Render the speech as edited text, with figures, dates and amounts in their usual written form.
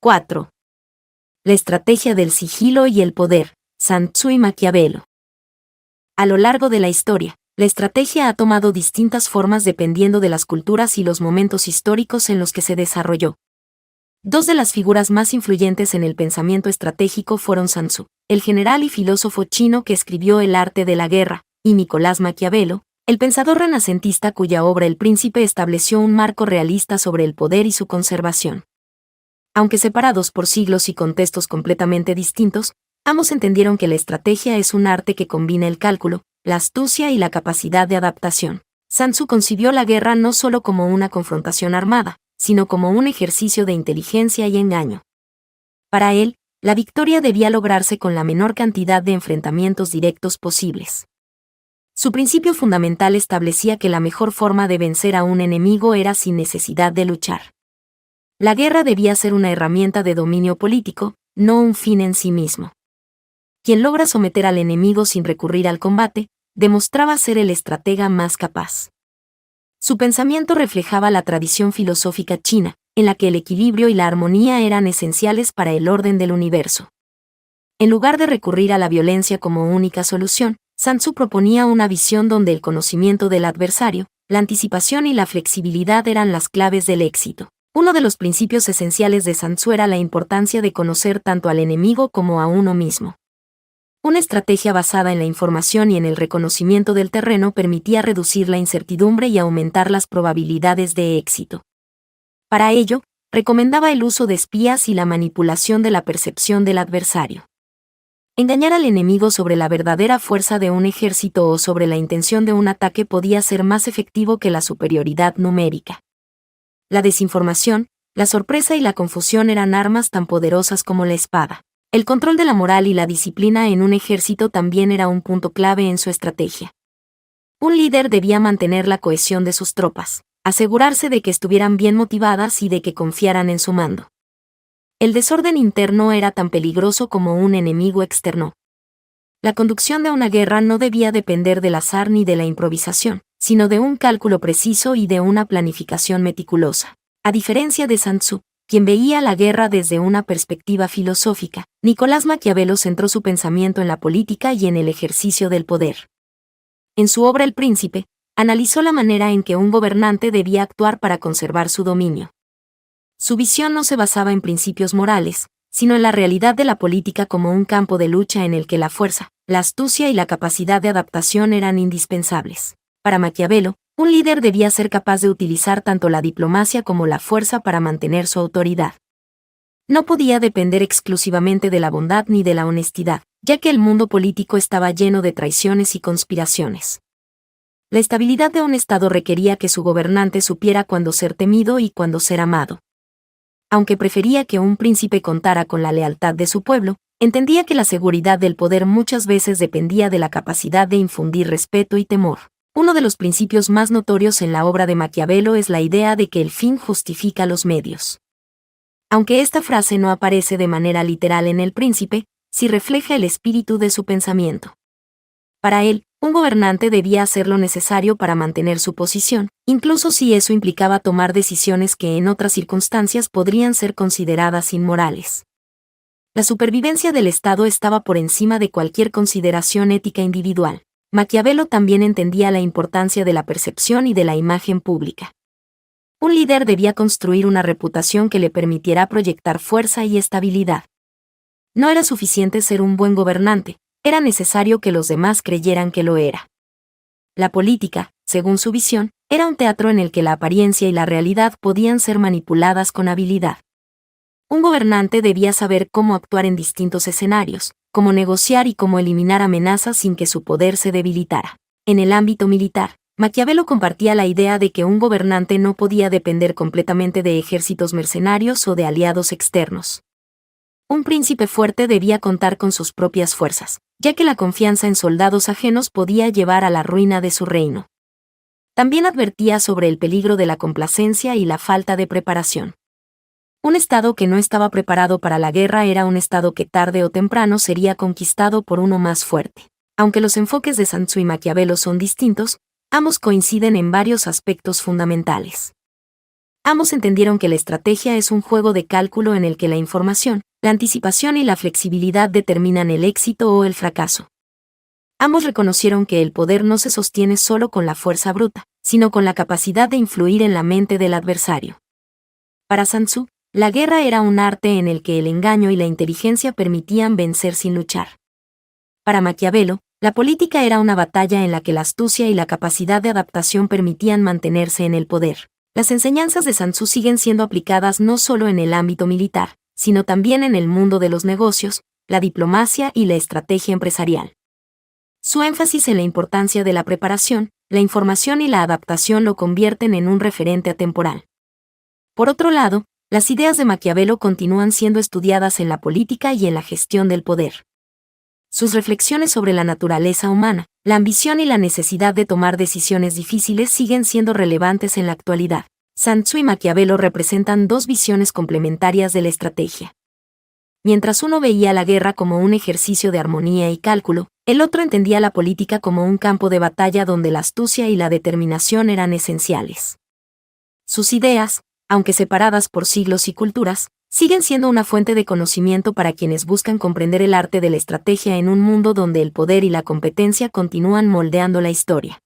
4. La estrategia del sigilo y el poder, Sun Tzu y Maquiavelo. A lo largo de la historia, la estrategia ha tomado distintas formas dependiendo de las culturas y los momentos históricos en los que se desarrolló. Dos de las figuras más influyentes en el pensamiento estratégico fueron Sun Tzu, el general y filósofo chino que escribió El arte de la guerra, y Nicolás Maquiavelo, el pensador renacentista cuya obra El Príncipe estableció un marco realista sobre el poder y su conservación. Aunque separados por siglos y contextos completamente distintos, ambos entendieron que la estrategia es un arte que combina el cálculo, la astucia y la capacidad de adaptación. Sun Tzu concibió la guerra no solo como una confrontación armada, sino como un ejercicio de inteligencia y engaño. Para él, la victoria debía lograrse con la menor cantidad de enfrentamientos directos posibles. Su principio fundamental establecía que la mejor forma de vencer a un enemigo era sin necesidad de luchar. La guerra debía ser una herramienta de dominio político, no un fin en sí mismo. Quien logra someter al enemigo sin recurrir al combate, demostraba ser el estratega más capaz. Su pensamiento reflejaba la tradición filosófica china, en la que el equilibrio y la armonía eran esenciales para el orden del universo. En lugar de recurrir a la violencia como única solución, Sun Tzu proponía una visión donde el conocimiento del adversario, la anticipación y la flexibilidad eran las claves del éxito. Uno de los principios esenciales de Sun Tzu era la importancia de conocer tanto al enemigo como a uno mismo. Una estrategia basada en la información y en el reconocimiento del terreno permitía reducir la incertidumbre y aumentar las probabilidades de éxito. Para ello, recomendaba el uso de espías y la manipulación de la percepción del adversario. Engañar al enemigo sobre la verdadera fuerza de un ejército o sobre la intención de un ataque podía ser más efectivo que la superioridad numérica. La desinformación, la sorpresa y la confusión eran armas tan poderosas como la espada. El control de la moral y la disciplina en un ejército también era un punto clave en su estrategia. Un líder debía mantener la cohesión de sus tropas, asegurarse de que estuvieran bien motivadas y de que confiaran en su mando. El desorden interno era tan peligroso como un enemigo externo. La conducción de una guerra no debía depender del azar ni de la improvisación, sino de un cálculo preciso y de una planificación meticulosa. A diferencia de Sun Tzu, quien veía la guerra desde una perspectiva filosófica, Nicolás Maquiavelo centró su pensamiento en la política y en el ejercicio del poder. En su obra El Príncipe, analizó la manera en que un gobernante debía actuar para conservar su dominio. Su visión no se basaba en principios morales, sino en la realidad de la política como un campo de lucha en el que la fuerza, la astucia y la capacidad de adaptación eran indispensables. Para Maquiavelo, un líder debía ser capaz de utilizar tanto la diplomacia como la fuerza para mantener su autoridad. No podía depender exclusivamente de la bondad ni de la honestidad, ya que el mundo político estaba lleno de traiciones y conspiraciones. La estabilidad de un Estado requería que su gobernante supiera cuándo ser temido y cuándo ser amado. Aunque prefería que un príncipe contara con la lealtad de su pueblo, entendía que la seguridad del poder muchas veces dependía de la capacidad de infundir respeto y temor. Uno de los principios más notorios en la obra de Maquiavelo es la idea de que el fin justifica los medios. Aunque esta frase no aparece de manera literal en El Príncipe, sí refleja el espíritu de su pensamiento. Para él, un gobernante debía hacer lo necesario para mantener su posición, incluso si eso implicaba tomar decisiones que en otras circunstancias podrían ser consideradas inmorales. La supervivencia del Estado estaba por encima de cualquier consideración ética individual. Maquiavelo también entendía la importancia de la percepción y de la imagen pública. Un líder debía construir una reputación que le permitiera proyectar fuerza y estabilidad. No era suficiente ser un buen gobernante, era necesario que los demás creyeran que lo era. La política, según su visión, era un teatro en el que la apariencia y la realidad podían ser manipuladas con habilidad. Un gobernante debía saber cómo actuar en distintos escenarios, cómo negociar y cómo eliminar amenazas sin que su poder se debilitara. En el ámbito militar, Maquiavelo compartía la idea de que un gobernante no podía depender completamente de ejércitos mercenarios o de aliados externos. Un príncipe fuerte debía contar con sus propias fuerzas, ya que la confianza en soldados ajenos podía llevar a la ruina de su reino. También advertía sobre el peligro de la complacencia y la falta de preparación. Un Estado que no estaba preparado para la guerra era un Estado que tarde o temprano sería conquistado por uno más fuerte. Aunque los enfoques de Sun Tzu y Maquiavelo son distintos, ambos coinciden en varios aspectos fundamentales. Ambos entendieron que la estrategia es un juego de cálculo en el que la información, la anticipación y la flexibilidad determinan el éxito o el fracaso. Ambos reconocieron que el poder no se sostiene solo con la fuerza bruta, sino con la capacidad de influir en la mente del adversario. Para Sun Tzu, la guerra era un arte en el que el engaño y la inteligencia permitían vencer sin luchar. Para Maquiavelo, la política era una batalla en la que la astucia y la capacidad de adaptación permitían mantenerse en el poder. Las enseñanzas de Sun Tzu siguen siendo aplicadas no solo en el ámbito militar, sino también en el mundo de los negocios, la diplomacia y la estrategia empresarial. Su énfasis en la importancia de la preparación, la información y la adaptación lo convierten en un referente atemporal. Por otro lado, las ideas de Maquiavelo continúan siendo estudiadas en la política y en la gestión del poder. Sus reflexiones sobre la naturaleza humana, la ambición y la necesidad de tomar decisiones difíciles siguen siendo relevantes en la actualidad. Sun Tzu y Maquiavelo representan dos visiones complementarias de la estrategia. Mientras uno veía la guerra como un ejercicio de armonía y cálculo, el otro entendía la política como un campo de batalla donde la astucia y la determinación eran esenciales. Sus ideas, aunque separadas por siglos y culturas, siguen siendo una fuente de conocimiento para quienes buscan comprender el arte de la estrategia en un mundo donde el poder y la competencia continúan moldeando la historia.